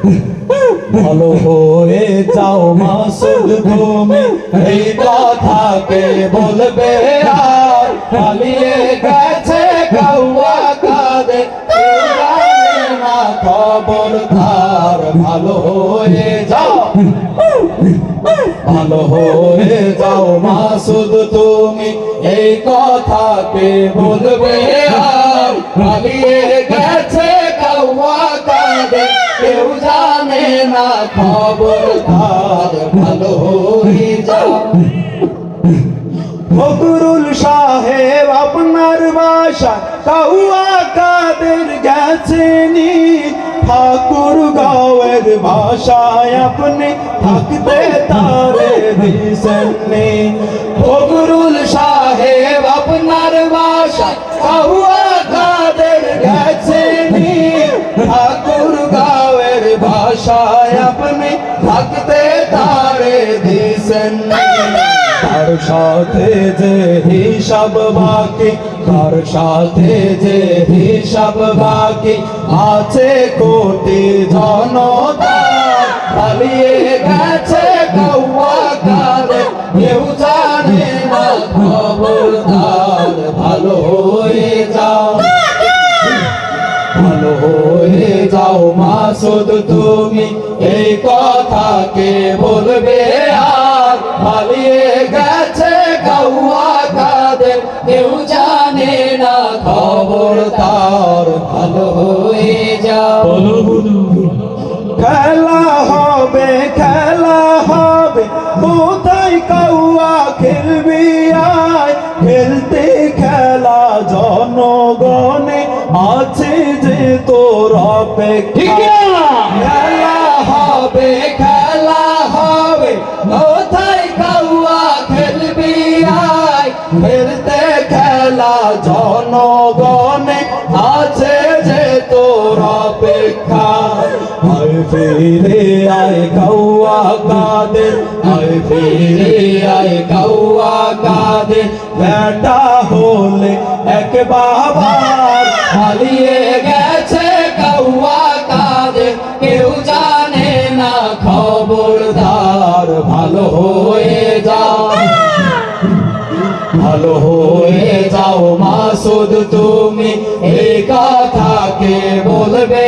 ভালো হয়ে যাও মাসুদ তুমি, এই কথাকে বলবে আর পালিয়ে গেছে কাউয়া কাঁদে না খবর তার। ভালো হয়ে যাও, ভালো হয়ে যাও মাসুদ তুমি, এই কথাকে বলবে আর পালিয়ে গেছে কাউয়া কাঁদে কেউ জানে না খবর তার। ভালো হয়ে যাও। ফজলুল সাহেব আপনার বাসা কাউয়া কাদের গেছেনি, ঠাকুর গাঁয়ের ভাষায় আপনি থাকতে তারে দিছেননি। ফজলুল সাহেব আপনার বাসা কাউয়া কাদের গেছেনি, ঠাকুর গাঁয়ের ভাষায় আপনি থাকতে তারে দিছেননি। তার সাথে যে হিসাব বাকি, তার সাথে যে হিসাব বাকি আছে কোটি জনতা, পালিয়ে গেছে কাউয়া কাঁদে কেউ জানে না খবর তার। ভালো হয়ে যাও, ভালো হয়ে যাও মাসুদ তুমি, এই কথাকে বলবে আর পালিয়ে গেছে কাউয়া কাদের কেউ জানে না খবর তার। ভালো হয়ে যাও। খেলা হবে, খেলা হবে, কোথায় কাউয়া খেলবি আয়, খেলতে খেলা জনগণে আছে যে তোর অপেক্ষা। খেলা হবে, খেলা হবে, কোথায় কাউয়া খেলবি আয়, খেলতে খেলা জনগণে আছে যে তোর অপেক্ষা। আয় ফিরে আয় কাউয়া কাদের, আয় ফিরে আয় কাউয়া কাদের, বেটা হলে এক বাবার পালিয়ে গেছে কাউয়া কাদের কেউ জানে না খবর তার। ভালো হয়ে যাও, ভালো হয়ে যাও মাসুদ তুমি, এই কথাকে বলবে